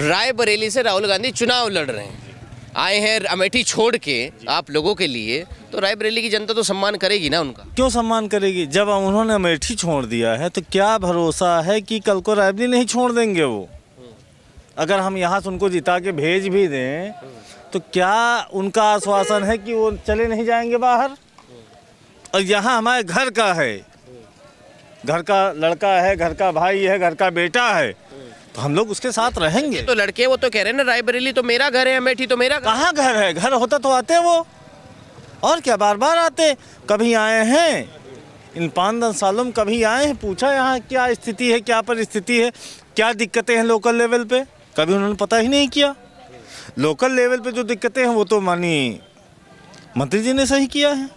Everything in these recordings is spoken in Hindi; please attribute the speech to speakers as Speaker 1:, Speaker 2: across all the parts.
Speaker 1: रायबरेली से राहुल गांधी चुनाव लड़ रहे हैं, आए हैं अमेठी छोड़ के आप लोगों के लिए, तो रायबरेली की जनता तो सम्मान करेगी ना उनका।
Speaker 2: क्यों सम्मान करेगी? जब उन्होंने अमेठी छोड़ दिया है तो क्या भरोसा है कि कल को रायबरेली नहीं छोड़ देंगे वो? अगर हम यहाँ से उनको जिता के भेज भी दें तो क्या उनका आश्वासन है कि वो चले नहीं जाएंगे बाहर? और यहाँ हमारे घर का है, घर का लड़का है, घर का भाई है, घर का बेटा है, तो हम लोग उसके साथ रहेंगे।
Speaker 1: तो लड़के वो तो कह रहे हैं ना, रायबरेली तो मेरा घर है, अमेठी तो मेरा घर।
Speaker 2: कहाँ घर है? घर होता तो आते वो, और क्या बार बार आते? कभी आए हैं इन 5-10 सालों में, कभी आए हैं, पूछा यहाँ क्या स्थिति है, क्या परिस्थिति है, क्या दिक्कतें हैं लोकल लेवल पे? कभी उन्होंने पता ही नहीं किया। लोकल लेवल पे जो दिक्कतें हैं वो तो माननीय मंत्री जी ने सही किया है।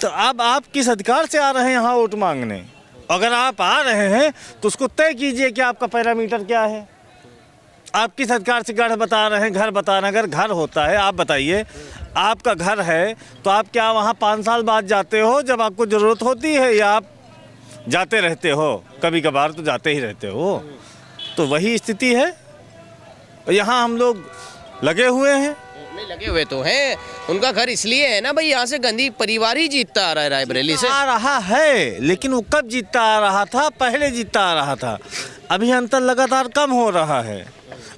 Speaker 2: तो अब आप किस अधिकार से आ रहे हैं यहाँ वोट मांगने? अगर आप आ रहे हैं तो उसको तय कीजिए कि आपका पैरामीटर क्या है। आप किस अधिकार से गढ़ बता रहे हैं, घर बता रहे हैं? अगर घर होता है, आप बताइए, आपका घर है तो आप क्या वहाँ 5 साल बाद जाते हो जब आपको ज़रूरत होती है, या आप जाते रहते हो? कभी कभार तो जाते ही रहते हो। तो वही स्थिति है। यहाँ हम लोग लगे हुए हैं।
Speaker 1: नहीं, लगे हुए तो हैं, उनका घर इसलिए है ना भाई, यहाँ से गांधी परिवार ही जीतता आ रहा है रायबरेली से।
Speaker 2: आ रहा है, लेकिन वो कब जीतता आ रहा था? पहले जीतता आ रहा था। अभी अंतर लगातार कम हो रहा है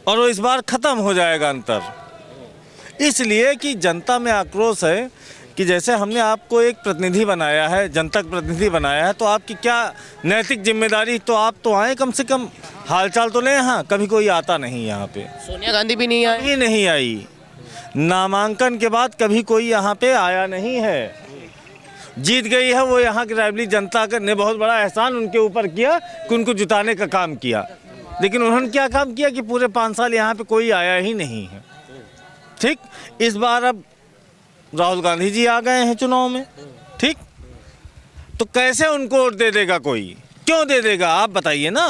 Speaker 2: और वो इस बार ख़त्म हो जाएगा अंतर। इसलिए कि जनता में आक्रोश है कि जैसे हमने आपको एक प्रतिनिधि बनाया है, जनतक प्रतिनिधि बनाया है, तो आपकी क्या नैतिक जिम्मेदारी, तो आप तो आए, कम से कम हालचाल तो लें। यहाँ कभी कोई आता नहीं, यहाँ पे
Speaker 1: सोनिया गांधी भी नहीं आई।
Speaker 2: कभी नहीं आई, नामांकन के बाद कभी कोई यहाँ पे आया नहीं है। जीत गई है वो, यहाँ की रायबरेली जनता ने बहुत बड़ा एहसान उनके ऊपर किया कि उनको जिताने का काम किया। लेकिन उन्होंने क्या काम किया कि पूरे 5 साल यहाँ पे कोई आया ही नहीं है। ठीक, इस बार अब राहुल गांधी जी आ गए हैं चुनाव में, ठीक, तो कैसे उनको वोट दे देगा कोई? क्यों दे देगा? आप बताइए ना,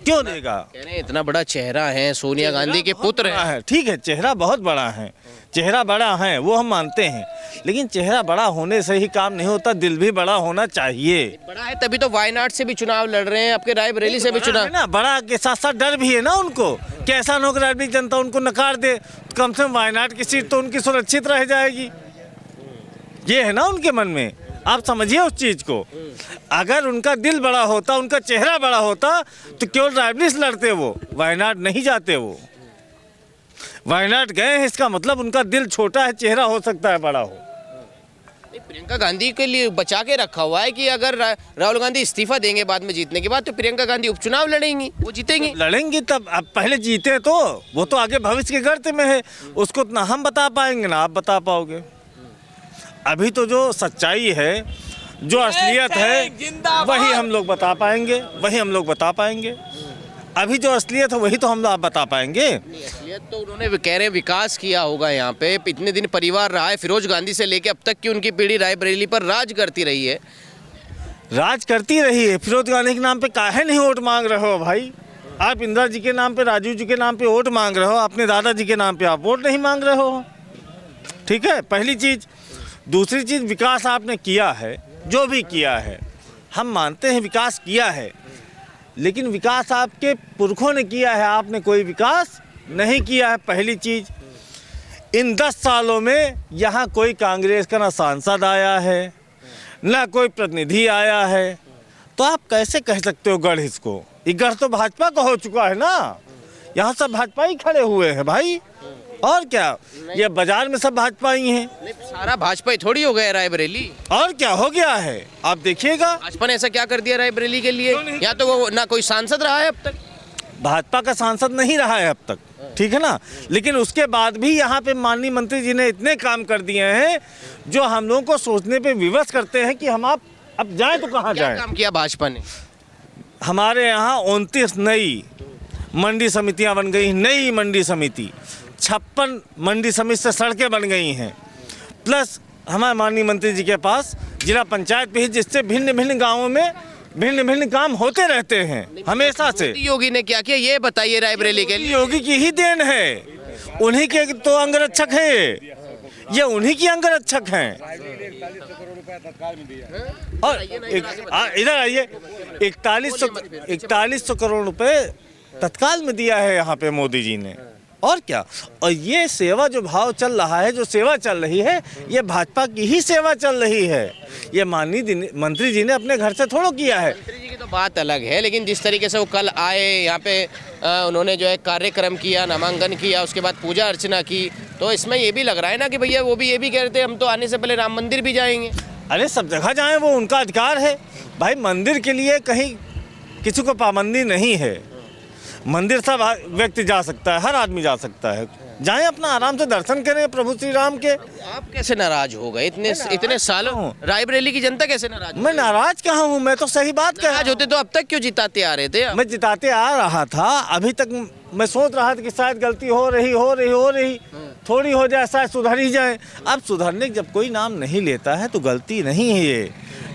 Speaker 2: क्यों देगा?
Speaker 1: कह रहे हैं इतना बड़ा चेहरा है, सोनिया गांधी के पुत्र
Speaker 2: है। ठीक है, चेहरा बहुत बड़ा है, चेहरा बड़ा है, वो हम मानते हैं, लेकिन चेहरा बड़ा होने से ही काम नहीं होता, दिल भी बड़ा होना चाहिए।
Speaker 1: बड़ा है तभी तो वायनाड से भी चुनाव लड़ रहे हैं, आपके रायबरेली से भी चुनाव
Speaker 2: ना। बड़ा के साथ साथ डर भी है ना उनको कि ऐसा न हो कि रायबरेली जनता उनको नकार दे, तो कम से कम वायनाड की सीट तो उनकी सुरक्षित रह जाएगी। ये है ना उनके मन में, आप समझिए उस चीज़ को। अगर उनका दिल बड़ा होता, उनका चेहरा बड़ा होता, तो केवल रायबरेली से लड़ते, वो वायनाड नहीं जाते। वो वायनाड गए हैं, इसका मतलब उनका दिल छोटा है, चेहरा हो सकता है बड़ा हो।
Speaker 1: प्रियंका गांधी के लिए बचा के रखा हुआ है कि अगर राहुल गांधी इस्तीफा देंगे बाद में जीतने के बाद, तो प्रियंका गांधी उपचुनाव लड़ेंगी, वो जीतेंगी।
Speaker 2: लड़ेंगी तब, अब पहले जीते तो वो तो आगे भविष्य के गर्त में है, उसको ना हम बता पाएंगे ना आप बता पाओगे। अभी तो जो सच्चाई है, जो असलियत है, वही हम लोग बता पाएंगे, वही हम लोग बता पाएंगे। अभी जो असलियत है वही तो हम आप बता पाएंगे।
Speaker 1: असलियत तो उन्होंने कह रहे विकास किया होगा यहाँ पे, इतने दिन परिवार रहा है, फिरोज गांधी से लेके अब तक की उनकी पीढ़ी रायबरेली पर राज करती रही है।
Speaker 2: राज करती रही है, फिरोज गांधी के नाम पे काहे नहीं वोट मांग रहे हो भाई? आप इंदिरा जी के नाम पे, राजीव जी के नाम पे वोट मांग रहे हो, अपने दादाजी के नाम पे आप वोट नहीं मांग रहे हो। ठीक है, पहली चीज़। दूसरी चीज़, विकास आपने किया है, जो भी किया है हम मानते हैं विकास किया है, लेकिन विकास आपके पुरखों ने किया है, आपने कोई विकास नहीं किया है। पहली चीज़, इन 10 सालों में यहाँ कोई कांग्रेस का ना सांसद आया है, ना कोई प्रतिनिधि आया है, तो आप कैसे कह सकते हो गढ़ इसको? ये गढ़ तो भाजपा का हो चुका है ना, यहाँ सब भाजपा ही खड़े हुए हैं भाई, और क्या? ये बाजार में सब भाजपा ही हैं।
Speaker 1: सारा भाजपा ही थोड़ी हो गया रायबरेली,
Speaker 2: और क्या हो गया है आप देखिएगा।
Speaker 1: भाजपा ने ऐसा क्या कर दिया रायबरेली के लिए? या तो वो ना कोई सांसद रहा है अब तक,
Speaker 2: भाजपा का सांसद नहीं रहा है अब तक, ठीक है ना, लेकिन उसके बाद भी यहाँ पे माननीय मंत्री जी ने इतने काम कर दिए हैं जो हम लोगों को सोचने पे विवश करते हैं कि हम आप अब जाएं तो कहाँ जाएं।
Speaker 1: काम किया भाजपा ने?
Speaker 2: हमारे यहाँ 29 नई मंडी समितियाँ बन गई, नई मंडी समिति, 56 मंडी समिति से सड़कें बन गई हैं, प्लस हमारे माननीय मंत्री जी के पास जिला पंचायत भी है, जिससे भिन्न भिन्न गाँवों में भिन्न भिन्न काम होते रहते हैं हमेशा से।
Speaker 1: योगी ने क्या किया ये बताइए रायबरेली के लिए?
Speaker 2: योगी की ही देन है, उन्हीं के तो अंगरक्षक हैं ये उन्हीं की अंगरक्षक हैं। और इधर आइए, 4100 करोड़ रुपए तत्काल में दिया है यहाँ पे मोदी जी ने। और क्या, और ये सेवा जो भाव चल रहा है, जो सेवा चल रही है, ये भाजपा की ही सेवा चल रही है। ये माननीय मंत्री जी ने अपने घर से थोड़ा किया है।
Speaker 1: मंत्री जी की तो बात अलग है, लेकिन जिस तरीके से वो कल आए यहाँ पे उन्होंने जो है कार्यक्रम किया, नामांकन किया, उसके बाद पूजा अर्चना की, तो इसमें ये भी लग रहा है ना कि भैया वो भी ये भी कह रहे थे हम तो आने से पहले राम मंदिर भी जाएंगे।
Speaker 2: अरे सब जगह जाएं, वो उनका अधिकार है भाई। मंदिर के लिए कहीं किसी को पाबंदी नहीं है। मंदिर सब व्यक्ति जा सकता है, हर आदमी जा सकता है। जाएं अपना आराम से दर्शन करें प्रभु श्री राम के।
Speaker 1: आप कैसे नाराज हो गए इतने सालों? रायबरेली की जनता कैसे नाराज?
Speaker 2: मैं नाराज कहाँ हूँ, मैं तो सही बात कह रहा
Speaker 1: नाराज होते तो अब तक क्यों जिताते आ रहे थे?
Speaker 2: मैं जिताते आ रहा था। अभी तक मैं सोच रहा था कि शायद गलती हो रही थोड़ी हो जाए, शायद सुधर ही जाए। अब सुधरने जब कोई नाम नहीं लेता है तो गलती नहीं है,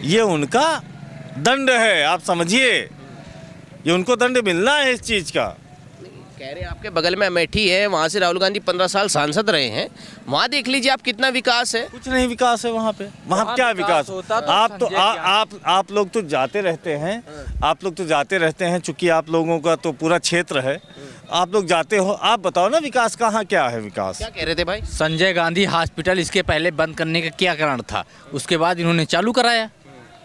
Speaker 2: ये उनका दंड है। आप समझिए, ये उनको दंड मिलना है इस चीज़ का।
Speaker 1: कह रहे आपके बगल में अमेठी है, वहाँ से राहुल गांधी 15 साल सांसद रहे हैं, वहाँ देख लीजिए आप कितना विकास है।
Speaker 2: कुछ नहीं विकास है वहाँ पे। वहाँ क्या विकास होता? आप लोग तो जाते रहते हैं, चूंकि आप लोगों का तो पूरा क्षेत्र है, आप लोग जाते हो। आप बताओ ना विकास कहाँ क्या है? विकास
Speaker 1: क्या कह रहे थे भाई?
Speaker 3: संजय गांधी हॉस्पिटल इसके पहले बंद करने का क्या कारण था? उसके बाद इन्होंने चालू कराया।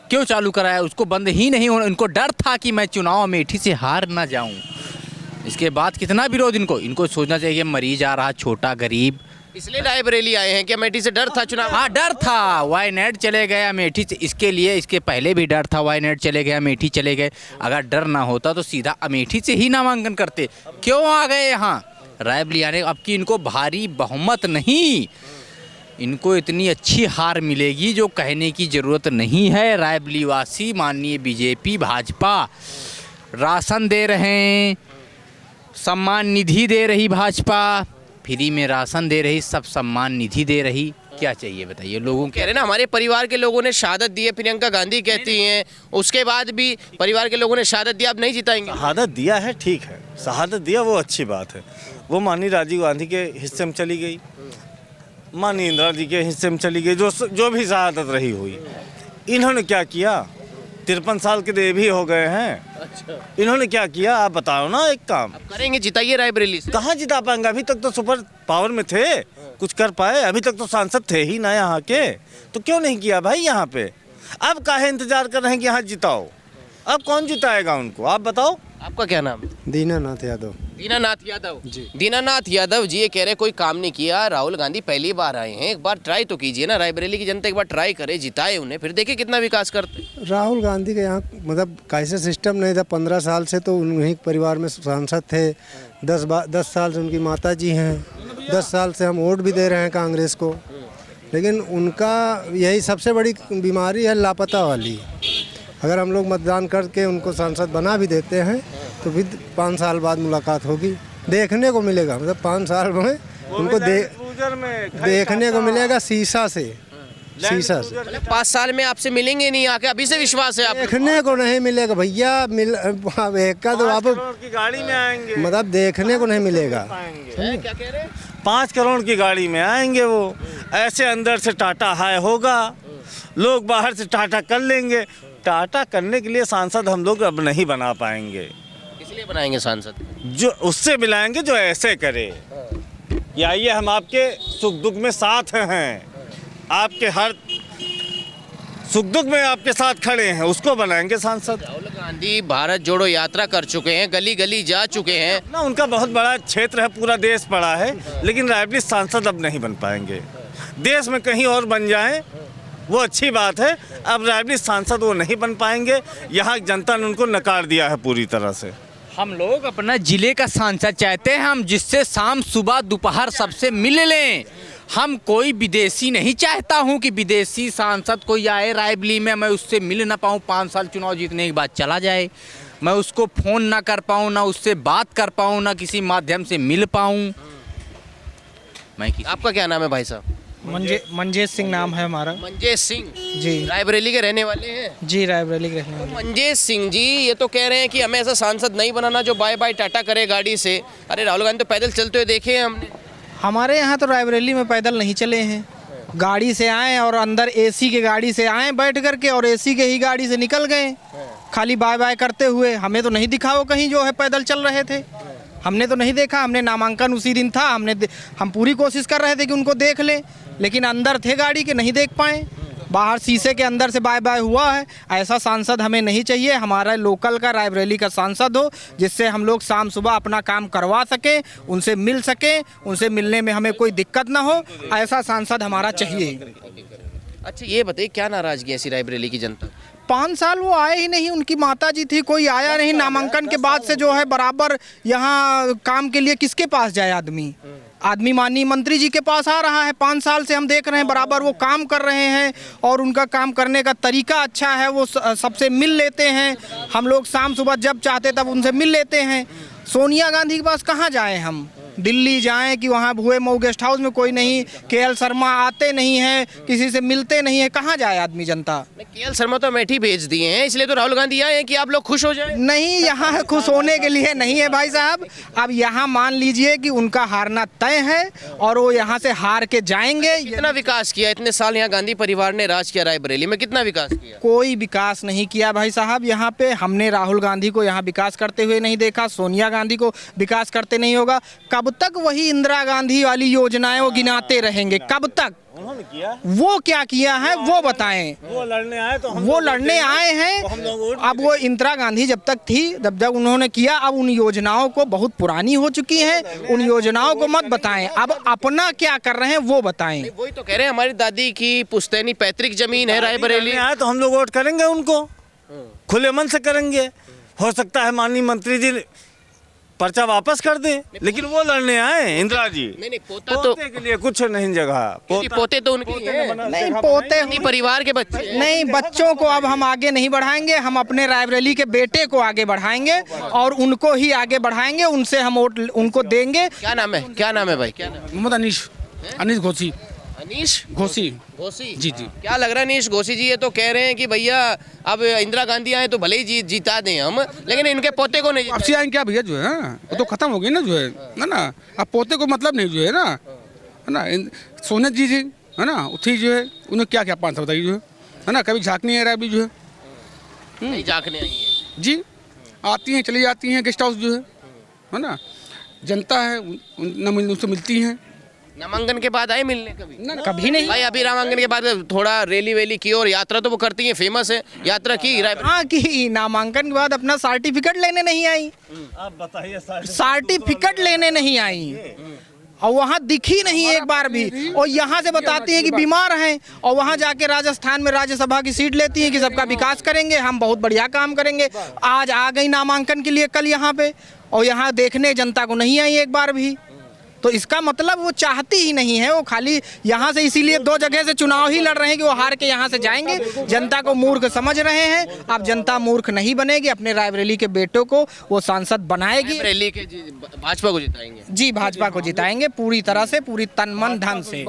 Speaker 3: क्यों चालू कराया? उसको बंद ही नहीं होना। इनको डर था कि मैं चुनाव अमेठी से हार ना जाऊं। इसके बाद कितना विरोध इनको सोचना चाहिए, मरीज आ रहा, छोटा गरीब,
Speaker 1: इसलिए रायबरेली आए हैं कि अमेठी से डर था चुनाव?
Speaker 3: हाँ डर था। वायनाड चले गए अमेठी से, इसके लिए इसके पहले भी डर था। वायनाड चले गए, अमेठी चले गए। अगर डर ना होता तो सीधा अमेठी से ही नामांकन करते। क्यों आ गए यहाँ रायबरेली आने? अब की इनको भारी बहुमत नहीं, इनको इतनी अच्छी हार मिलेगी जो कहने की ज़रूरत नहीं है। रायबरेली वासी माननीय बीजेपी भाजपा राशन दे रहे हैं, सम्मान निधि दे रही भाजपा, फ्री में राशन दे रही, सब सम्मान निधि दे रही। क्या चाहिए बताइए लोगों
Speaker 1: कह रहे ना हमारे परिवार के लोगों ने शहादत दी है, प्रियंका गांधी कहती हैं, उसके बाद भी परिवार के लोगों ने शहादत दिया, आप नहीं जिताएंगे?
Speaker 2: शहादत दिया है, ठीक है, शहादत दिया वो अच्छी बात है। वो माननीय राजीव गांधी के हिस्से में चली गई, माननीय इंदिरा जी के हिस्से में चली गई, जो भी शहादत रही हुई। इन्होंने क्या किया? 53 साल के देव भी हो गए हैं। अच्छा। इन्होंने क्या किया आप बताओ ना एक काम।
Speaker 1: अब करेंगे, जिताइए रायबरेली से।
Speaker 2: कहाँ जिता पाएंगे? अभी तक तो सुपर पावर में थे, कुछ कर पाए? अभी तक तो सांसद थे ही ना यहाँ के, तो क्यों नहीं किया भाई यहाँ पे? अब काहे इंतजार कर रहे हैं कि यहाँ जिताओ? अब कौन जिताएगा उनको, आप बताओ।
Speaker 1: आपका क्या नाम है?
Speaker 4: दीनानाथ यादव।
Speaker 1: दीनानाथ यादव
Speaker 4: जी।
Speaker 1: दीनानाथ यादव जी ये कह रहे कोई काम नहीं किया, राहुल गांधी पहली बार आए हैं, एक बार ट्राई तो कीजिए ना। रायबरेली की जनता एक बार ट्राई करे, जिताए उन्हें, फिर देखिए कितना विकास करते।
Speaker 4: राहुल गांधी के यहाँ मतलब कैसे सिस्टम नहीं था। 15 साल से तो उन्हीं परिवार में सांसद थे। 10 साल से उनकी माता जी हैं, 10 साल से हम वोट भी दे रहे हैं कांग्रेस को। लेकिन उनका यही सबसे बड़ी बीमारी है, लापता वाली। अगर हम लोग मतदान करके उनको सांसद बना भी देते हैं तो फिर 5 साल बाद मुलाकात होगी, देखने को मिलेगा। मतलब 5 साल में उनको देखने को मिलेगा शीशा से।
Speaker 1: 5 साल में आपसे मिलेंगे नहीं आके, अभी से विश्वास है आप?
Speaker 4: देखने को नहीं मिलेगा भैया, एक का तो आप
Speaker 2: की गाड़ी में आएंगे,
Speaker 4: मतलब देखने को नहीं मिलेगा।
Speaker 1: क्या कह रहे हैं?
Speaker 2: 5 करोड़ की गाड़ी में आएंगे वो। ऐसे अंदर से टाटा हाई होगा, लोग बाहर से टाटा कर लेंगे। टाटा करने के लिए सांसद हम लोग अब नहीं बना पाएंगे।
Speaker 1: इसलिए बनाएंगे सांसद
Speaker 2: जो उससे मिलाएंगे जो ऐसे करे, या ये हम आपके सुख दुख में साथ हैं, आपके हर सुख दुख में आपके साथ खड़े हैं, उसको बनाएंगे सांसद।
Speaker 1: राहुल गांधी भारत जोड़ो यात्रा कर चुके हैं, गली गली जा चुके हैं
Speaker 2: ना। उनका बहुत बड़ा क्षेत्र है, पूरा देश पड़ा है, लेकिन रायबरेली सांसद अब नहीं बन पाएंगे। देश में कहीं और बन जाएं वो अच्छी बात है, अब रायबरेली सांसद वो नहीं बन पाएंगे। यहाँ जनता ने उनको नकार दिया है पूरी तरह से।
Speaker 3: हम लोग अपना जिले का सांसद चाहते हैं, हम जिससे शाम सुबह दोपहर सबसे मिल लें। हम कोई विदेशी नहीं चाहता हूं कि विदेशी सांसद कोई आए रायबरेली में, मैं उससे मिल ना पाऊं, 5 साल चुनाव जीतने के बाद चला जाए, मैं उसको फ़ोन ना कर पाऊं, ना उससे बात कर पाऊं, ना किसी माध्यम से मिल पाऊं।
Speaker 1: आपका क्या नाम है भाई साहब?
Speaker 5: मंजेश सिंह नाम है हमारा।
Speaker 1: मंजेश सिंह
Speaker 5: जी।
Speaker 1: रायबरेली के रहने वाले हैं?
Speaker 5: जी, रायबरेली के रहने वाले।
Speaker 1: मंजेश सिंह जी ये तो कह रहे हैं कि हमें ऐसा सांसद नहीं बनाना जो बाय बाय टाटा करे गाड़ी से। अरे राहुल गांधी तो पैदल चलते हुए देखे हैं हमने।
Speaker 5: हमारे यहाँ तो रायबरेली में पैदल नहीं चले हैं, गाड़ी से आए और अंदर एसी के गाड़ी से आए बैठ करके और एसी के ही गाड़ी से निकल गए। खाली बाय बाय करते हुए। हमें तो नहीं दिखा वो कहीं जो है पैदल चल रहे थे, हमने तो नहीं देखा। हमने नामांकन उसी दिन था, हम पूरी कोशिश कर रहे थे कि उनको देख लें, लेकिन अंदर थे गाड़ी के, नहीं देख पाए। बाहर शीशे के अंदर से बाय बाय हुआ है। ऐसा सांसद हमें नहीं चाहिए। हमारा लोकल का, रायबरेली का सांसद हो, जिससे हम लोग शाम सुबह अपना काम करवा सकें, उनसे मिल सकें, उनसे मिलने में हमें कोई दिक्कत ना हो। ऐसा सांसद हमारा चाहिए।
Speaker 1: अच्छा ये बताइए, क्या नाराजगी है ऐसी रायबरेली की जनता?
Speaker 5: 5 साल वो आए ही नहीं, उनकी माता जी थी, कोई आया नहीं। नामांकन के बाद से जो है बराबर यहाँ काम के लिए किसके पास जाए आदमी माननीय मंत्री जी के पास आ रहा है। 5 साल से हम देख रहे हैं बराबर वो काम कर रहे हैं, और उनका काम करने का तरीका अच्छा है। वो सबसे मिल लेते हैं, हम लोग शाम सुबह जब चाहते तब उनसे मिल लेते हैं। सोनिया गांधी के पास कहाँ जाएं हम? दिल्ली जाएं कि वहाँ हुए मऊ गेस्ट हाउस में कोई नहीं, केएल शर्मा आते नहीं हैं, किसी से मिलते नहीं है, कहाँ जाए आदमी जनता?
Speaker 1: केएल शर्मा तो अमेठी भेज दिए हैं, इसलिए तो राहुल गांधी आए हैं कि आप लोग खुश हो जाएं।
Speaker 5: नहीं, यहाँ खुश होने के लिए नहीं है भाई साहब। अब यहाँ मान लीजिए कि उनका हारना तय है और वो यहाँ से हार के जाएंगे।
Speaker 1: कितना विकास किया इतने साल यहाँ गांधी परिवार ने राज किया रायबरेली में? कितना विकास किया?
Speaker 5: कोई विकास नहीं किया भाई साहब। यहाँ पे हमने राहुल गांधी को यहाँ विकास करते हुए नहीं देखा, सोनिया गांधी को विकास करते नहीं होगा। कब तक वही इंदिरा गांधी वाली योजनाएं वो गिनाते रहेंगे? कब तक?
Speaker 2: उन्होंने किया,
Speaker 5: वो क्या किया है वो बताएं।
Speaker 2: वो लड़ने आए तो
Speaker 5: वो लड़ने आए हैं। अब वो इंदिरा गांधी जब तक थी, जब उन्होंने किया, अब उन योजनाओं को बहुत पुरानी हो चुकी हैं। उन योजनाओं को मत बताएं, अब अपना क्या कर रहे हैं वो बताएं।
Speaker 1: वही तो कह रहे हैं, हमारी दादी की पुश्तैनी पैतृक जमीन है रायबरेली।
Speaker 2: लड़ने आए तो हम लोग वोट करेंगे उनको, खुले मन से करेंगे। हो सकता है माननीय मंत्री जी पर्चा वापस कर दें, लेकिन वो लड़ने आए इंदिरा जी।
Speaker 1: नहीं पोता तो
Speaker 2: पोते के लिए कुछ नहीं जगह।
Speaker 1: पोते तो उनकी हैं।
Speaker 5: नहीं, पोते
Speaker 1: गांधी परिवार के बच्चे हैं।
Speaker 5: नहीं, बच्चों को अब हम आगे नहीं बढ़ाएंगे। हम अपने रायबरेली के बेटे को आगे बढ़ाएंगे और उनको ही आगे बढ़ाएंगे। उनसे हम वोट उनको देंगे।
Speaker 1: क्या नाम है? क्या नाम है भाई? क्या नाम?
Speaker 6: मोहम्मद अनीश घोसी।
Speaker 1: अनीश
Speaker 6: घोसी
Speaker 1: घोसी
Speaker 6: जी।
Speaker 1: क्या लग रहा है अनीश घोसी जी? ये तो कह रहे हैं कि भैया अब इंदिरा गांधी आए तो भले ही जीता दें हम, लेकिन इनके पोते को नहीं
Speaker 6: अब से आएंगे क्या भैया, जो है वो तो खत्म हो गई ना, जो है ना। अब पोते को मतलब नहीं, जो है ना सोनिया जी है ना, उठी जो है उन्हें क्या क्या 5 साल बताइए, जो है ना, कभी झाँक नहीं आ रहा अभी, जो है
Speaker 1: नहीं झाँकने आई है
Speaker 6: जी। आती हैं चली जाती हैं गेस्ट हाउस, जो है ना। जनता है उनसे मिलती हैं।
Speaker 1: नामांकन के बाद आए मिलने?
Speaker 5: कभी नहीं
Speaker 1: भाई अभी नामांकन के बाद थोड़ा रैली वेली की और यात्रा तो वो करती हैं, फेमस है यात्रा की रायबरेली।
Speaker 5: हाँ की नामांकन के बाद अपना सर्टिफिकेट लेने नहीं आई।
Speaker 2: आप बताइए,
Speaker 5: सर्टिफिकेट लेने नहीं आई और वहाँ दिखी नहीं एक बार भी। और यहाँ से बताती हैं कि बीमार हैं, और वहाँ जाके राजस्थान में राज्यसभा की सीट लेती हैं कि सबका विकास करेंगे, हम बहुत बढ़िया काम करेंगे। आज आ गई नामांकन के लिए कल यहाँ पे, और यहाँ देखने जनता को नहीं आई एक बार भी। तो इसका मतलब वो चाहती ही नहीं है। वो खाली यहाँ से इसीलिए 2 जगह से चुनाव ही लड़ रहे हैं कि वो हार के यहाँ से जाएंगे। जनता को मूर्ख समझ रहे हैं। अब जनता मूर्ख नहीं बनेगी, अपने रायबरेली के बेटों को वो सांसद बनाएगी।
Speaker 1: रायबरेली के भाजपा को जिताएंगे?
Speaker 5: जी, भाजपा को जिताएंगे पूरी तरह से, पूरी तन मन धन से।